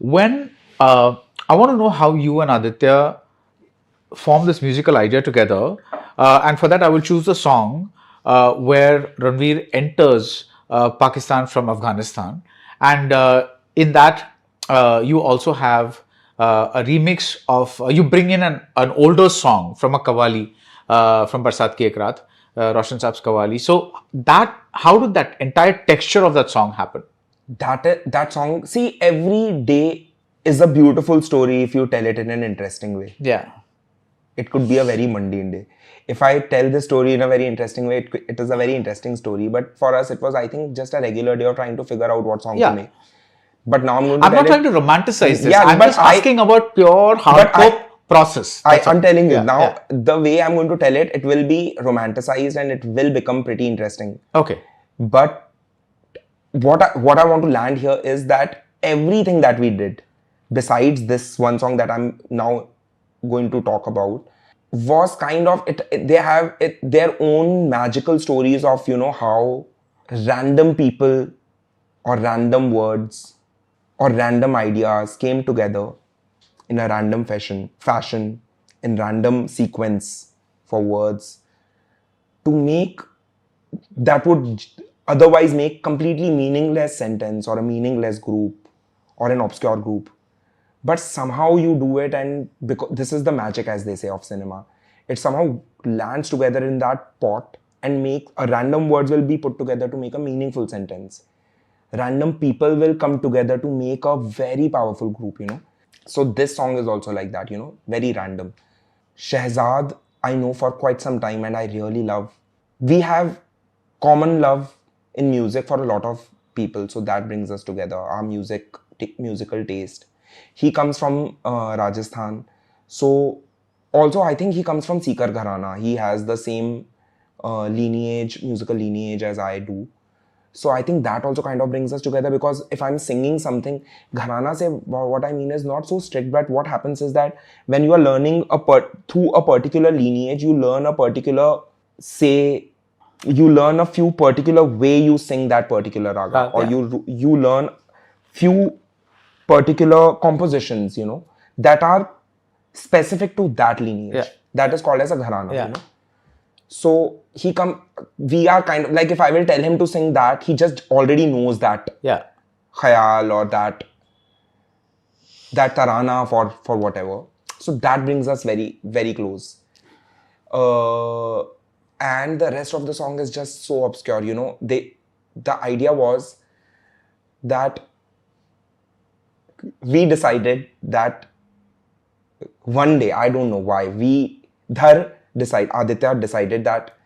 When I want to know how you and Aditya form this musical idea together, and for that I will choose a song where Ranveer enters Pakistan from Afghanistan, and in that you also have a remix of you bring in an older song from a qawwali from Barsat Ki Ek Raat, Roshan Saab's qawwali. So that how did that entire texture of that song happen? That song, see, every day is a beautiful story if you tell it in an interesting way. Yeah. It could be a very mundane day. If I tell the story in a very interesting way, it is a very interesting story. But for us, it was, I think, just a regular day of trying to figure out what song to make. But now I'm going to I'm not trying to romanticize this. Yeah, I'm just asking about pure hardcore process. I'm telling you now, the way I'm going to tell it, it will be romanticized and it will become pretty interesting. Okay. But what I want to land here is that everything that we did, besides this one song that I'm now going to talk about, was kind of they have their own magical stories of, you know, how random people or random words or random ideas came together in a random fashion in random sequence for words to make that would otherwise make completely meaningless sentence or a meaningless group or an obscure group. But somehow you do it, and because this is the magic, as they say, of cinema, it somehow lands together in that pot and make a random words will be put together to make a meaningful sentence. Random people will come together to make a very powerful group, you know. So this song is also like that, you know, very random. Shehzad, I know for quite some time and I really love. We have common love in music for a lot of people, so that brings us together, our musical taste. He comes from Rajasthan, so also I think he comes from Sikar Gharana. He has the same musical lineage as I do. So I think that also kind of brings us together, because if I'm singing something, Gharana se, what I mean is not so strict, but what happens is that when you are learning through a particular lineage, you learn a particular, say, you learn a few particular way you sing that particular raga, or you learn few particular compositions, you know, that are specific to that lineage. That is called as a gharana, you know. So we are kind of like, if I will tell him to sing that, he just already knows that khayal or that tarana for whatever. So that brings us very, very close. And the rest of the song is just so obscure, you know. The idea was that we decided that one day, I don't know why, Aditya decided that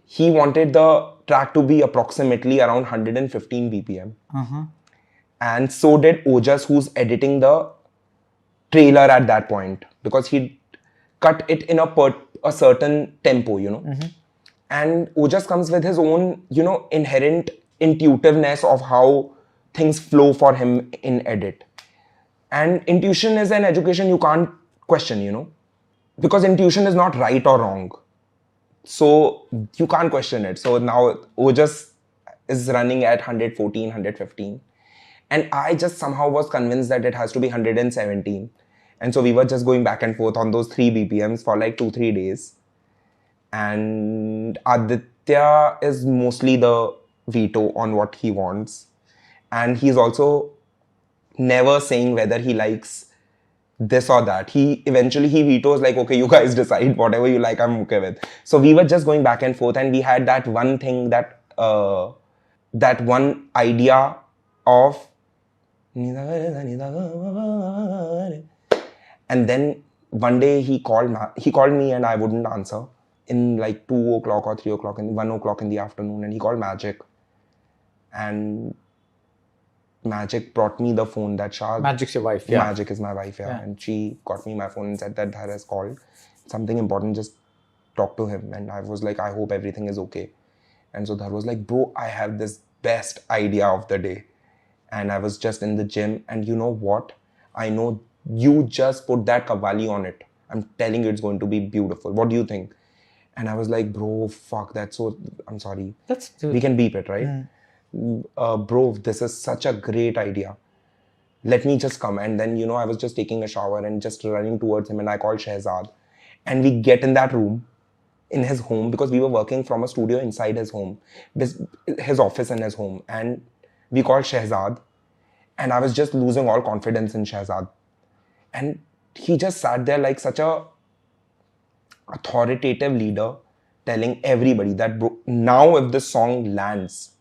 he wanted the track to be approximately around 115 BPM. And so did Ojas, who's editing the trailer at that point, because he cut it in a certain tempo, you know. And Ojas comes with his own, you know, inherent intuitiveness of how things flow for him in edit. And intuition is an education you can't question, you know, because intuition is not right or wrong. So you can't question it. So now Ojas is running at 114, 115. And I just somehow was convinced that it has to be 117. And so we were just going back and forth on those 3 BPMs for like 2-3 days. And Aditya is mostly the veto on what he wants. And he's also never saying whether he likes this or that. He vetoes, like, okay, you guys decide, whatever you like, I'm okay with. So we were just going back and forth, and we had that one thing, that one idea of, and then one day he called me and I wouldn't answer in like 2 o'clock or 3 o'clock and 1 o'clock in the afternoon, and he called Magic, and Magic brought me the phone that Magic's your wife, Magic is my wife, and she got me my phone and said that Dhar has called, something important, just talk to him. And I was like, I hope everything is okay. And so Dhar was like, bro, I have this best idea of the day. And I was just in the gym, and you know what? I know you just put that qawwali on it. I'm telling you, it's going to be beautiful. What do you think? And I was like, bro, fuck, I'm sorry. We can beep it, right? Bro, this is such a great idea. let me just come. And then, I was just taking a shower and just running towards him, and I called Shehzad. And we get in that room, in his home, because we were working from a studio inside his home, his office and his home. And we called Shehzad, and I was just losing all confidence in Shehzad. And he just sat there like such a authoritative leader, telling everybody that, bro, now if this song lands,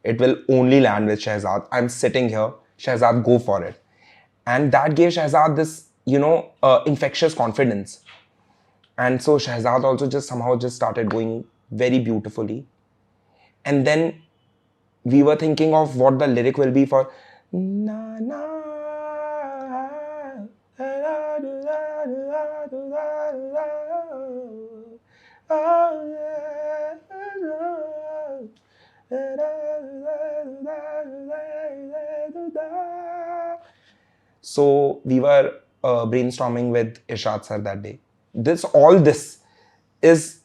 it will only land with Shehzad. I'm sitting here, Shehzad, go for it. And that gave Shehzad this, infectious confidence. And so Shehzad also just somehow just started going very beautifully. And then we were thinking of what the lyric will be for na na. So we were brainstorming with Ishad sir that day. All this is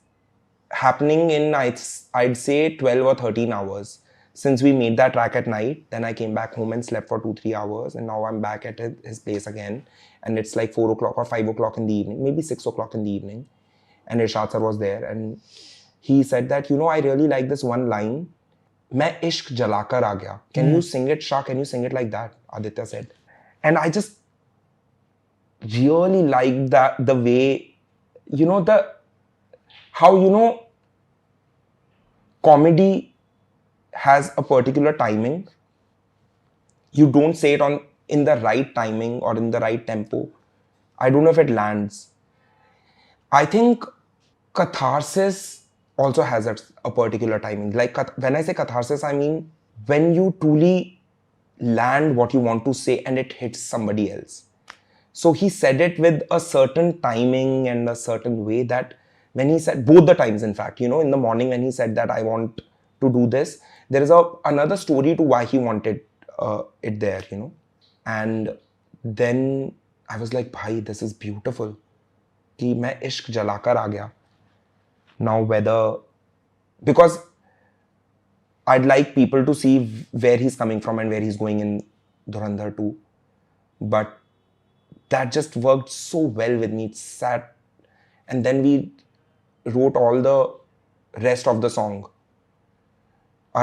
happening in I'd say 12 or 13 hours. Since we made that track at night, then I came back home and slept for 2-3 hours, and now I'm back at his place again, and it's like 4 o'clock or 5 o'clock in the evening, maybe 6 o'clock in the evening, and Irshad sir was there, and he said that, I really like this one line, "Main ishq jalakar aa gaya." Can you sing it, Shah? Can you sing it like that? Aditya said. And I just really liked the way, how comedy has a particular timing. You don't say it in the right timing or in the right tempo. I don't know if it lands. I think catharsis also has a particular timing. Like when I say catharsis, I mean when you truly land what you want to say and it hits somebody else. So he said it with a certain timing and a certain way that when he said, both the times in fact, in the morning when he said that I want to do this, there is another story to why he wanted it there, And then I was like, bhai, this is beautiful. Ki main ishq jalakar aa gaya. Now because I'd like people to see where he's coming from and where he's going in Dhurandhar 2. But that just worked so well with me. It sat, and then we wrote all the rest of the song.